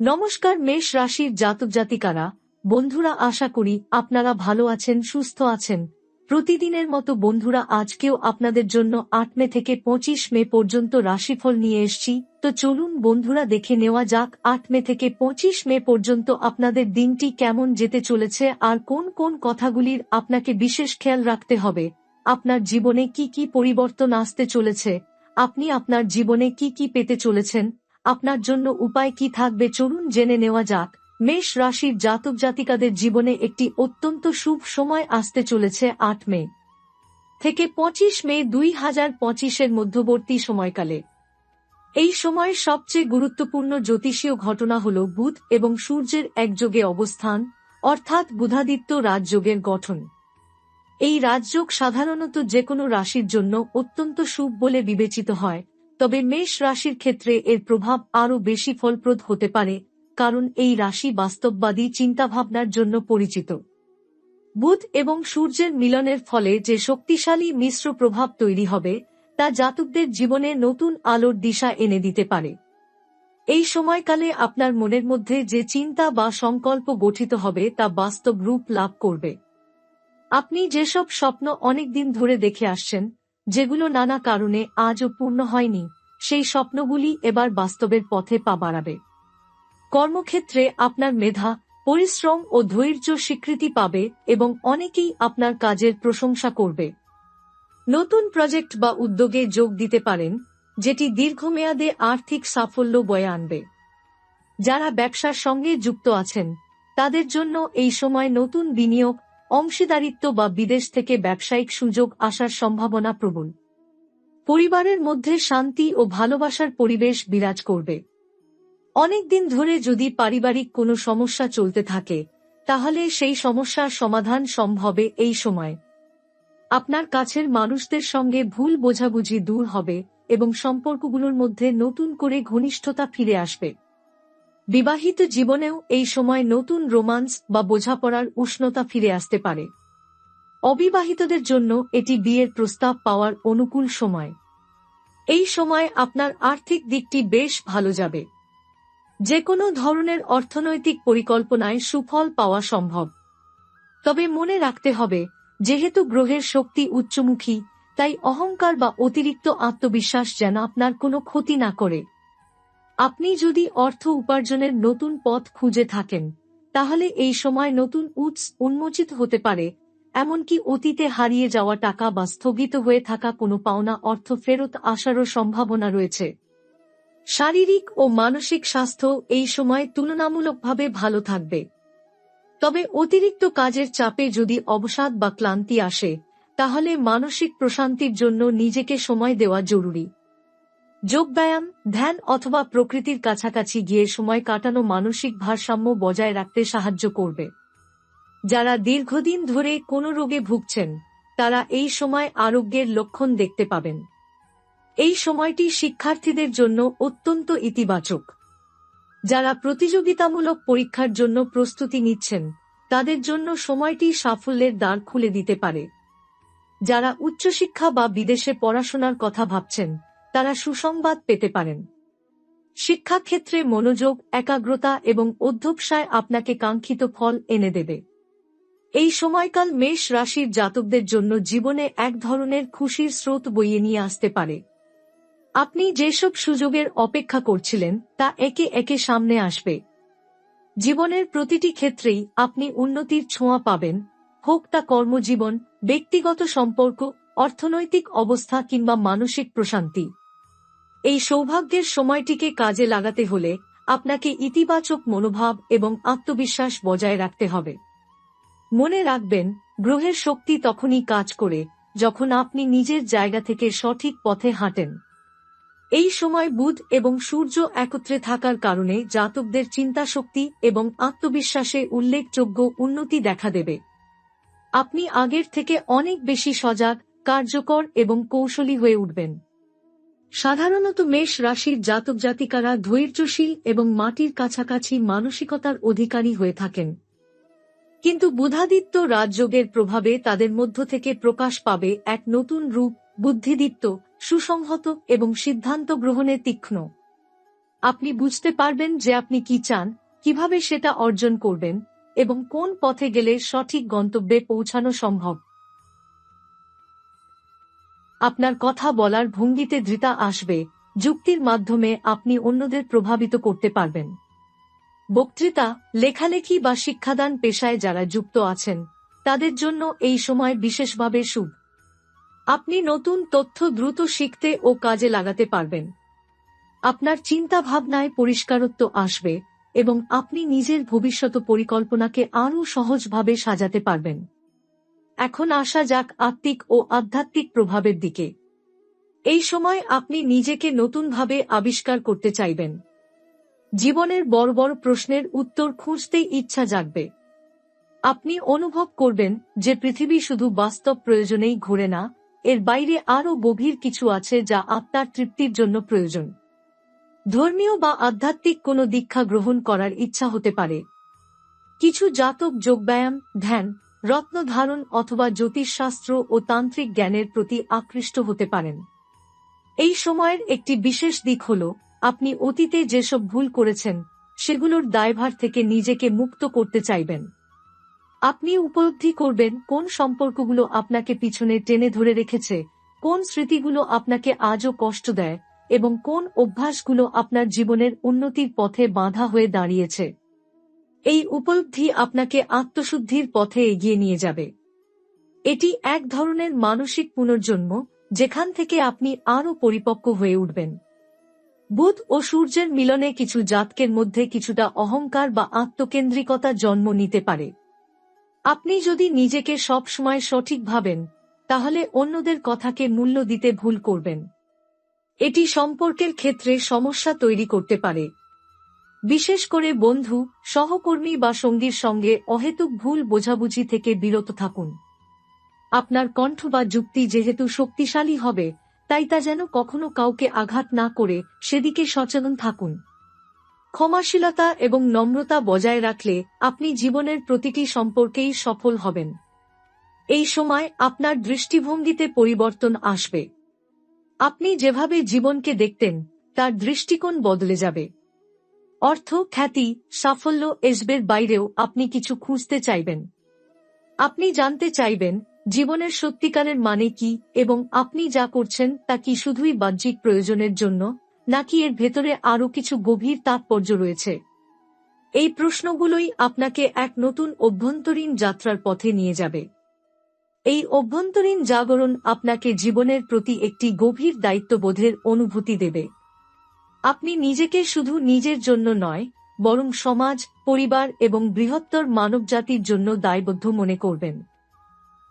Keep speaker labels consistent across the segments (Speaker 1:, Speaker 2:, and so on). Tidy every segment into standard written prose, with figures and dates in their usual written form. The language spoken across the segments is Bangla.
Speaker 1: নমস্কার মেষ রাশির জাতক জাতিকারা, বন্ধুরা, আশা করি আপনারা ভালো আছেন, সুস্থ আছেন। প্রতিদিনের মতো বন্ধুরা, আজকেও আপনাদের জন্য 8 মে থেকে 25 মে পর্যন্ত রাশিফল নিয়ে এসেছি। তো চলুন বন্ধুরা, দেখে নেওয়া যাক 8 মে থেকে 25 মে পর্যন্ত আপনাদের দিনটি কেমন যেতে চলেছে আর কোন কোন কথাগুলির আপনাকে বিশেষ খেয়াল রাখতে হবে। আপনার জীবনে কি কি পরিবর্তন আসতে চলেছে, আপনি আপনার জীবনে কি কি পেতে চলেছেন, আপনার জন্য উপায় কি থাকবে, চলুন জেনে নেওয়া যাক। মেষ রাশির জাতক জাতিকাদের জীবনে একটি অত্যন্ত শুভ সময় আসতে চলেছে 8 মে থেকে 25 মে 2025-এর মধ্যবর্তী সময়কালে। এই সময়ের সবচেয়ে গুরুত্বপূর্ণ জ্যোতিষীয় ঘটনা হল বুধ এবং সূর্যের একযোগে অবস্থান, অর্থাৎ বুধাদিত্য রাজযোগের গঠন। এই রাজযোগ সাধারণত যেকোনো রাশির জন্য অত্যন্ত শুভ বলে বিবেচিত হয়, তবে মেষ রাশির ক্ষেত্রে এর প্রভাব আরও বেশি ফলপ্রদ হতে পারে, কারণ এই রাশি বাস্তববাদী চিন্তাভাবনার জন্য পরিচিত। বুধ এবং সূর্যের মিলনের ফলে যে শক্তিশালী মিশ্র প্রভাব তৈরি হবে, তা জাতকদের জীবনে নতুন আলোর দিশা এনে দিতে পারে। এই সময়কালে আপনার মনের মধ্যে যে চিন্তা বা সংকল্প গঠিত হবে তা বাস্তব রূপ লাভ করবে। আপনি যেসব স্বপ্ন অনেকদিন ধরে দেখে আসছেন, যেগুলো নানা কারণে আজও পূর্ণ হয়নি, সেই স্বপ্নগুলি এবার বাস্তবের পথে পা বাড়াবে। কর্মক্ষেত্রে আপনার মেধা, পরিশ্রম ও ধৈর্য স্বীকৃতি পাবে এবং অনেকেই আপনার কাজের প্রশংসা করবে। নতুন প্রজেক্ট বা উদ্যোগে যোগ দিতে পারেন, যেটি দীর্ঘমেয়াদে আর্থিক সাফল্য বয়ে আনবে। যারা ব্যবসার সঙ্গে যুক্ত আছেন, তাদের জন্য এই সময় নতুন বিনিয়োগ, অংশীদারিত্ব বা বিদেশ থেকে ব্যবসায়িক সুযোগ আসার সম্ভাবনা প্রবল। পরিবারের মধ্যে শান্তি ও ভালোবাসার পরিবেশ বিরাজ করবে। অনেকদিন ধরে যদি পারিবারিক কোনো সমস্যা চলতে থাকে, তাহলে সেই সমস্যার সমাধান সম্ভবে এই সময়। আপনার কাছের মানুষদের সঙ্গে ভুল বোঝাবুঝি দূর হবে এবং সম্পর্কগুলোর মধ্যে নতুন করে ঘনিষ্ঠতা ফিরে আসবে। বিবাহিত জীবনেও এই সময় নতুন রোমান্স বা বোঝাপড়ার উষ্ণতা ফিরে আসতে পারে। অবিবাহিতদের জন্য এটি বিয়ের প্রস্তাব পাওয়ার অনুকূল সময়। এই সময় আপনার আর্থিক দিকটি বেশ ভালো যাবে। যে কোনো ধরনের অর্থনৈতিক পরিকল্পনায় সুফল পাওয়া সম্ভব। তবে মনে রাখতে হবে, যেহেতু গ্রহের শক্তি উচ্চমুখী, তাই অহংকার বা অতিরিক্ত আত্মবিশ্বাস যেন আপনার কোনো ক্ষতি না করে। আপনি যদি অর্থ উপার্জনের নতুন পথ খুঁজে থাকেন, তাহলে এই সময় নতুন উৎস উন্মোচিত হতে পারে, এমনকি অতীতে হারিয়ে যাওয়া টাকা বা স্থগিত হয়ে থাকা কোনো পাওনা অর্থ ফেরত আসারও সম্ভাবনা রয়েছে। শারীরিক ও মানসিক স্বাস্থ্য এই সময় তুলনামূলকভাবে ভালো থাকবে। তবে অতিরিক্ত কাজের চাপে যদি অবসাদ বা ক্লান্তি আসে, তাহলে মানসিক প্রশান্তির জন্য নিজেকে সময় দেওয়া জরুরি। যোগব্যায়াম, ধ্যান অথবা প্রকৃতির কাছাকাছি গিয়ে সময় কাটানো মানসিক ভারসাম্য বজায় রাখতে সাহায্য করবে। যারা দীর্ঘদিন ধরে কোনো রোগে ভুগছেন, তারা এই সময় আরোগ্যের লক্ষণ দেখতে পাবেন। এই সময়টি শিক্ষার্থীদের জন্য অত্যন্ত ইতিবাচক। যারা প্রতিযোগিতামূলক পরীক্ষার জন্য প্রস্তুতি নিচ্ছেন, তাদের জন্য সময়টি সাফল্যের দ্বার খুলে দিতে পারে। যারা উচ্চশিক্ষা বা বিদেশে পড়াশোনার কথা ভাবছেন, তারা সুসংবাদ পেতে পারেন। শিক্ষাক্ষেত্রে মনোযোগ, একাগ্রতা এবং অধ্যবসায় আপনাকে কাঙ্ক্ষিত ফল এনে দেবে। এই সময়কাল মেষ রাশির জাতকদের জন্য জীবনে এক ধরনের খুশির স্রোত বইয়ে নিয়ে আসতে পারে। আপনি যেসব সুযোগের অপেক্ষা করছিলেন, তা একে একে সামনে আসবে। জীবনের প্রতিটি ক্ষেত্রেই আপনি উন্নতির ছোঁয়া পাবেন, হোক তা কর্মজীবন, ব্যক্তিগত সম্পর্ক, অর্থনৈতিক অবস্থা কিংবা মানসিক প্রশান্তি। এই সৌভাগ্যের সময়টিকে কাজে লাগাতে হলে আপনাকে ইতিবাচক মনোভাব এবং আত্মবিশ্বাস বজায় রাখতে হবে। মনে রাখবেন, গ্রহের শক্তি তখনই কাজ করে যখন আপনি নিজের জায়গা থেকে সঠিক পথে হাঁটেন। এই সময় বুধ এবং সূর্য একত্রে থাকার কারণে জাতকদের চিন্তাশক্তি এবং আত্মবিশ্বাসে উল্লেখযোগ্য উন্নতি দেখা দেবে। আপনি আগের থেকে অনেক বেশি সজাগ, কার্যকর এবং কৌশলী হয়ে উঠবেন। সাধারণত মেষ রাশির জাতক জাতিকারা ধৈর্যশীল এবং মাটির কাছাকাছি মানসিকতার অধিকারী হয়ে থাকেন। কিন্তু বুধাদিত্য রাজযোগের প্রভাবে তাদের মধ্য থেকে প্রকাশ পাবে এক নতুন রূপ, বুদ্ধিদীপ্ত, সুসংহত এবং সিদ্ধান্ত গ্রহণে তীক্ষ্ণ। আপনি বুঝতে পারবেন যে আপনি কি চান, কিভাবে সেটা অর্জন করবেন এবং কোন পথে গেলে সঠিক গন্তব্যে পৌঁছানো সম্ভব। আপনার কথা বলার ভঙ্গিতে দৃঢ়তা আসবে, যুক্তির মাধ্যমে আপনি অন্যদের প্রভাবিত করতে পারবেন। বক্তৃতা, লেখালেখি বা শিক্ষাদান পেশায় যারা যুক্ত আছেন তাদের জন্য এই সময় বিশেষভাবে শুভ। আপনি নতুন তথ্য দ্রুত শিখতে ও কাজে লাগাতে পারবেন। আপনার চিন্তা ভাবনায় পরিষ্কারত্ব আসবে এবং আপনি নিজের ভবিষ্যৎ পরিকল্পনাকে আরও সহজভাবে সাজাতে পারবেন। এখন আসা যাক আত্মিক ও আধ্যাত্মিক প্রভাবের দিকে। এই সময় আপনি নিজেকে নতুনভাবে আবিষ্কার করতে চাইবেন। জীবনের বড় বড় প্রশ্নের উত্তর খুঁজতেই ইচ্ছা জাগবে। আপনি অনুভব করবেন যে পৃথিবী শুধু বাস্তব প্রয়োজনেই ঘোরে না, এর বাইরে আরও গভীর কিছু আছে যা আত্মার তৃপ্তির জন্য প্রয়োজন। ধর্মীয় বা আধ্যাত্মিক কোনো দীক্ষা গ্রহণ করার ইচ্ছা হতে পারে। কিছু জাতক যোগব্যায়াম, ধ্যান, রত্ন ধারণ অথবা জ্যোতিষশাস্ত্র ও তান্ত্রিক জ্ঞানের প্রতি আকৃষ্ট হতে পারেন। এই সময়ের একটি বিশেষ দিক হল আপনি অতীতে যেসব ভুল করেছেন সেগুলোর দায়ভার থেকে নিজেকে মুক্ত করতে চাইবেন। আপনি উপলব্ধি করবেন কোন সম্পর্কগুলো আপনাকে পিছনে টেনে ধরে রেখেছে, কোন স্মৃতিগুলো আপনাকে আজও কষ্ট দেয় এবং কোন অভ্যাসগুলো আপনার জীবনের উন্নতির পথে বাধা হয়ে দাঁড়িয়েছে। এই উপলব্ধি আপনাকে আত্মশুদ্ধির পথে এগিয়ে নিয়ে যাবে। এটি এক ধরনের মানসিক পুনর্জন্ম, যেখান থেকে আপনি আরও পরিপক্ক হয়ে উঠবেন। বুধ ও সূর্যের মিলনে কিছু জাতকের মধ্যে কিছুটা অহংকার বা আত্মকেন্দ্রিকতা জন্ম নিতে পারে। আপনি যদি নিজেকে সব সময় সঠিক ভাবেন, তাহলে অন্যদের কথাকে মূল্য দিতে ভুল করবেন। এটি সম্পর্কের ক্ষেত্রে সমস্যা তৈরি করতে পারে। বিশেষ করে বন্ধু, সহকর্মী বা সঙ্গীর সঙ্গে অহেতুক ভুল বোঝাবুঝি থেকে বিরত থাকুন। আপনার কণ্ঠ বা যুক্তি যেহেতু শক্তিশালী হবে, তাই তা যেন কখনো কাউকে আঘাত না করে সেদিকে সচেতন থাকুন। ক্ষমাশীলতা এবং নম্রতা বজায় রাখলে আপনি জীবনের প্রতিটি সম্পর্কেই সফল হবেন। এই সময় আপনার দৃষ্টিভঙ্গিতে পরিবর্তন আসবে। আপনি যেভাবে জীবনকে দেখতেন তার দৃষ্টিকোণ বদলে যাবে। অর্থ, খ্যাতি, সাফল্য এসবের বাইরেও আপনি কিছু খুঁজতে চাইবেন। আপনি জানতে চাইবেন জীবনের সত্যিকারের মানে কি এবং আপনি যা করছেন তা কি শুধুই বাহ্যিক প্রয়োজনের জন্য, নাকি এর ভেতরে আরও কিছু গভীর তাৎপর্য রয়েছে। এই প্রশ্নগুলোই আপনাকে এক নতুন অভ্যন্তরীণ যাত্রার পথে নিয়ে যাবে। এই অভ্যন্তরীণ জাগরণ আপনাকে জীবনের প্রতি একটি গভীর দায়িত্ববোধের অনুভূতি দেবে। আপনি নিজেকে শুধু নিজের জন্য নয়, বরং সমাজ, পরিবার এবং বৃহত্তর মানবজাতির জন্য দায়বদ্ধ মনে করবেন।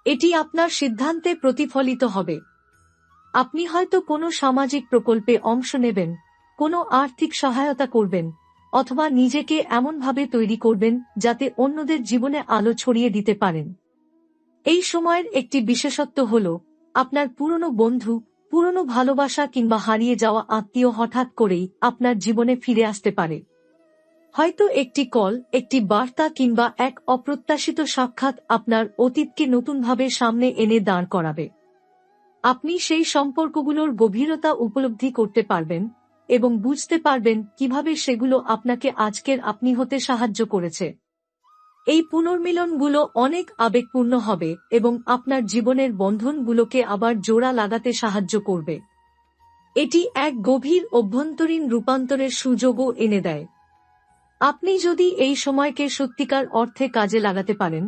Speaker 1: এটি আপনার সিদ্ধান্তে প্রতিফলিত হবে। আপনি হয়তো কোনো সামাজিক প্রকল্পে অংশ নেবেন, কোনো আর্থিক সহায়তা করবেন, অথবা নিজেকে এমনভাবে তৈরি করবেন যাতে অন্যদের জীবনে আলো ছড়িয়ে দিতে পারেন। এই সময়ের একটি বিশেষত্ব হল আপনার পুরনো বন্ধু, পুরনো ভালোবাসা কিংবা হারিয়ে যাওয়া আত্মীয় হঠাৎ করেই আপনার জীবনে ফিরে আসতে পারে। হয়তো একটি কল, একটি বার্তা কিংবা এক অপ্রত্যাশিত সাক্ষাৎ আপনার অতীতকে নতুনভাবে সামনে এনে দাঁড় করাবে। আপনি সেই সম্পর্কগুলোর গভীরতা উপলব্ধি করতে পারবেন এবং বুঝতে পারবেন কিভাবে সেগুলো আপনাকে আজকের আপনি হতে সাহায্য করেছে। এই পুনর্মিলনগুলো অনেক আবেগপূর্ণ হবে এবং আপনার জীবনের বন্ধনগুলোকে আবার জোড়া লাগাতে সাহায্য করবে। এটি এক গভীর অভ্যন্তরীণ রূপান্তরের সুযোগও এনে দেয়। আপনি যদি এই সময়কে সত্যিকার অর্থে কাজে লাগাতে পারেন,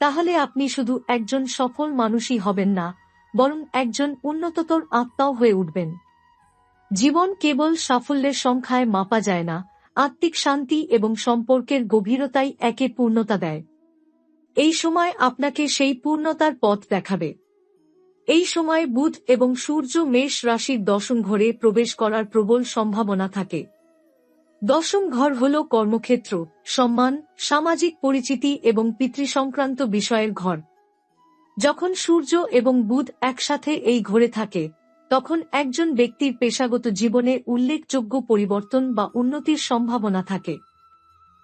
Speaker 1: তাহলে আপনি শুধু একজন সফল মানুষই হবেন না, বরং একজন উন্নততর আত্মাও হয়ে উঠবেন। জীবন কেবল সাফল্যের সংখ্যায় মাপা যায় না, আত্মিক শান্তি এবং সম্পর্কের গভীরতাই একে পূর্ণতা দেয়। এই সময় আপনাকে সেই পূর্ণতার পথ দেখাবে। এই সময় বুধ এবং সূর্য মেষ রাশির দশম ঘরে প্রবেশ করার প্রবল সম্ভাবনা থাকে। দশম ঘর হল কর্মক্ষেত্র, সম্মান, সামাজিক পরিচিতি এবং পিতৃসংক্রান্ত বিষয়ের ঘর। যখন সূর্য এবং বুধ একসাথে এই ঘরে থাকে, তখন একজন ব্যক্তির পেশাগত জীবনে উল্লেখযোগ্য পরিবর্তন বা উন্নতির সম্ভাবনা থাকে।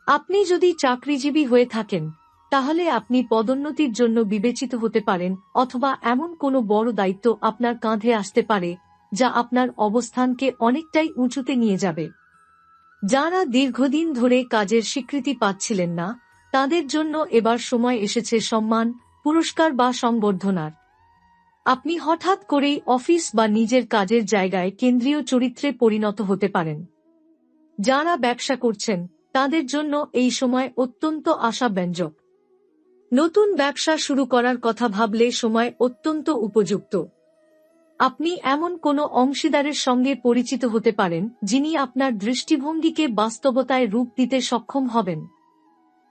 Speaker 1: আপনি যদি চাকরিজীবী হয়ে থাকেন, তাহলে আপনি পদোন্নতির জন্য বিবেচিত হতে পারেন, অথবা এমন কোনো বড় দায়িত্ব আপনার কাঁধে আসতে পারে যা আপনার অবস্থানকে অনেকটাই উঁচুতে নিয়ে যাবে। যারা দীর্ঘদিন ধরে কাজের স্বীকৃতি পাচ্ছিলেন না, তাদের জন্য এবার সময় এসেছে সম্মান, পুরস্কার বা সংবর্ধনার। আপনি হঠাৎ করেই অফিস বা নিজের কাজের জায়গায় কেন্দ্রীয় চরিত্রে পরিণত হতে পারেন। যারা ব্যবসা করছেন, তাদের জন্য এই সময় অত্যন্ত আশাব্যঞ্জক। নতুন ব্যবসা শুরু করার কথা ভাবলে সময় অত্যন্ত উপযুক্ত। আপনি এমন কোনো অংশীদারের সঙ্গে পরিচিত হতে পারেন, যিনি আপনার দৃষ্টিভঙ্গিকে বাস্তবতায় রূপ দিতে সক্ষম হবেন।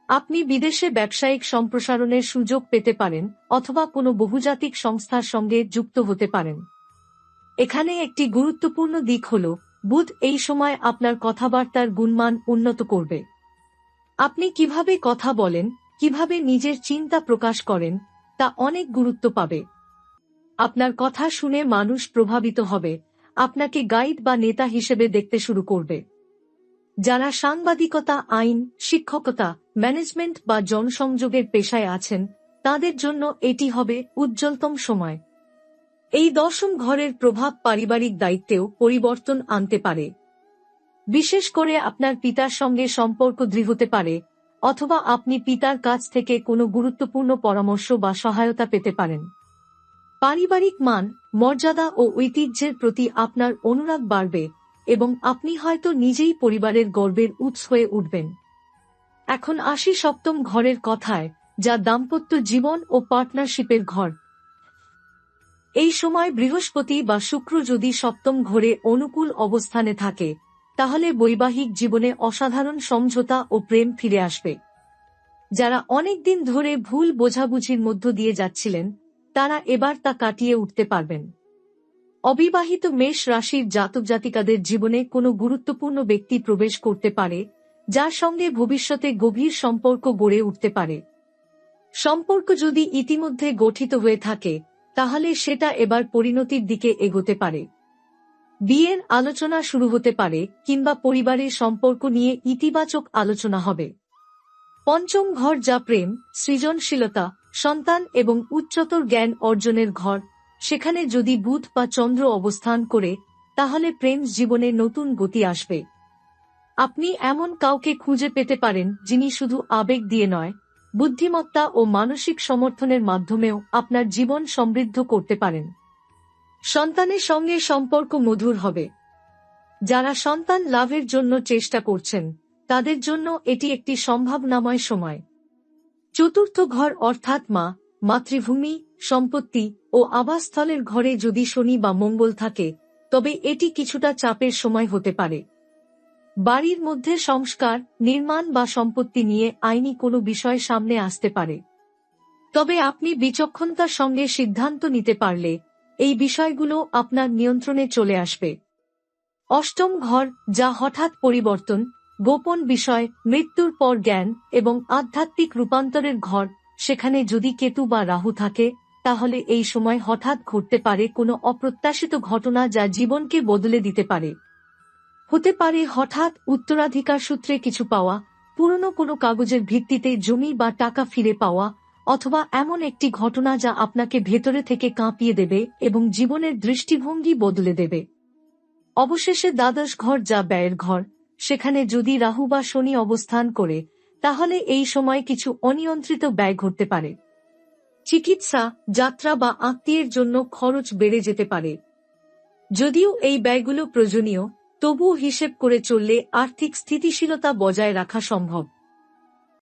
Speaker 1: আপনি বিদেশে ব্যবসায়িক সম্প্রসারণের সুযোগ পেতে পারেন অথবা কোনো বহুজাতিক সংস্থার সঙ্গে যুক্ত হতে পারেন। এখানে একটি গুরুত্বপূর্ণ দিক হল, বুধ এই সময় আপনার কথাবার্তার গুণমান উন্নত করবে। আপনি কিভাবে কথা বলেন, কিভাবে নিজের চিন্তা প্রকাশ করেন, তা অনেক গুরুত্ব পাবে। আপনার কথা শুনে মানুষ প্রভাবিত হবে, আপনাকে গাইড বা নেতা হিসেবে দেখতে শুরু করবে। যারা সাংবাদিকতা, আইন, শিক্ষকতা, ম্যানেজমেন্ট বা জনসংযোগের পেশায় আছেন, তাদের জন্য এটি হবে উজ্জ্বলতম সময়। এই দশম ঘরের প্রভাব পারিবারিক দায়িত্বেও পরিবর্তন আনতে পারে। বিশেষ করে আপনার পিতার সঙ্গে সম্পর্ক দৃঢ় হতে পারে, অথবা আপনি পিতার কাছ থেকে কোনো গুরুত্বপূর্ণ পরামর্শ বা সহায়তা পেতে পারেন। পারিবারিক মান, মর্যাদা ও ঐতিহ্যের প্রতি আপনার অনুরাগ বাড়বে এবং আপনি হয়তো নিজেই পরিবারের গর্বের উৎস হয়ে উঠবেন। এখন আসি সপ্তম ঘরের কথায়, যা দাম্পত্য জীবন ও পার্টনারশিপের ঘর। এই সময় বৃহস্পতি বা শুক্র যদি সপ্তম ঘরে অনুকূল অবস্থানে থাকে, তাহলে বৈবাহিক জীবনে অসাধারণ সমঝোতা ও প্রেম ফিরে আসবে। যারা অনেকদিন ধরে ভুল বোঝাবুঝির মধ্য দিয়ে যাচ্ছিলেন, তারা এবার তা কাটিয়ে উঠতে পারবেন। অবিবাহিত মেষ রাশির জাতক জাতিকাদের জীবনে কোনো গুরুত্বপূর্ণ ব্যক্তি প্রবেশ করতে পারে, যার সঙ্গে ভবিষ্যতে গভীর সম্পর্ক গড়ে উঠতে পারে। সম্পর্ক যদি ইতিমধ্যে গঠিত হয়ে থাকে, তাহলে সেটা এবার পরিণতির দিকে এগোতে পারে। বিয়ের আলোচনা শুরু হতে পারে, কিংবা পরিবারের সম্পর্ক নিয়ে ইতিবাচক আলোচনা হবে। পঞ্চম ঘর, যা প্রেম, সৃজনশীলতা, সন্তান এবং উচ্চতর জ্ঞান অর্জনের ঘর, সেখানে যদি বুধ বা চন্দ্র অবস্থান করে, তাহলে প্রেম জীবনে নতুন গতি আসবে। আপনি এমন কাউকে খুঁজে পেতে পারেন, যিনি শুধু আবেগ দিয়ে নয়, বুদ্ধিমত্তা ও মানসিক সমর্থনের মাধ্যমেও আপনার জীবন সমৃদ্ধ করতে পারেন। সন্তানের সঙ্গে সম্পর্ক মধুর হবে। যারা সন্তান লাভের জন্য চেষ্টা করছেন, তাদের জন্য এটি একটি সম্ভাবনাময় সময়। চতুর্থ ঘর অর্থাৎ মা, মাতৃভূমি, সম্পত্তি ও আবাসস্থলের ঘরে যদি শনি বা মঙ্গল থাকে, তবে এটি কিছুটা চাপের সময় হতে পারে। বাড়ির মধ্যে সংস্কার, নির্মাণ বা সম্পত্তি নিয়ে আইনি কোনো বিষয় সামনে আসতে পারে। তবে আপনি বিচক্ষণতার সঙ্গে সিদ্ধান্ত নিতে পারলে এই বিষয়গুলো আপনার নিয়ন্ত্রণে চলে আসবে। অষ্টম ঘর, যা হঠাৎ পরিবর্তন, গোপন বিষয়, মৃত্যুর পর জ্ঞান এবং আধ্যাত্মিক রূপান্তরের ঘর, সেখানে যদি কেতু বা রাহু থাকে, তাহলে এই সময় হঠাৎ ঘটতে পারে কোনো অপ্রত্যাশিত ঘটনা, যা জীবনকে বদলে দিতে পারে। হতে পারে হঠাৎ উত্তরাধিকার সূত্রে কিছু পাওয়া, পুরনো কোনো কাগজের ভিত্তিতে জমি বা টাকা ফিরে পাওয়া, অথবা এমন একটি ঘটনা যা আপনাকে ভেতরে থেকে কাঁপিয়ে দেবে এবং জীবনের দৃষ্টিভঙ্গি বদলে দেবে। অবশেষে দ্বাদশ ঘর, যা ব্যয়ের ঘর, সেখানে যদি রাহু বা শনি অবস্থান করে, তাহলে এই সময় কিছু অনিয়ন্ত্রিত ব্যয় ঘটতে পারে। চিকিৎসা, যাত্রা বা আত্মীয়ের জন্য খরচ বেড়ে যেতে পারে। যদিও এই ব্যয়গুলো প্রয়োজনীয়, তবুও হিসেব করে চললে আর্থিক স্থিতিশীলতা বজায় রাখা সম্ভব।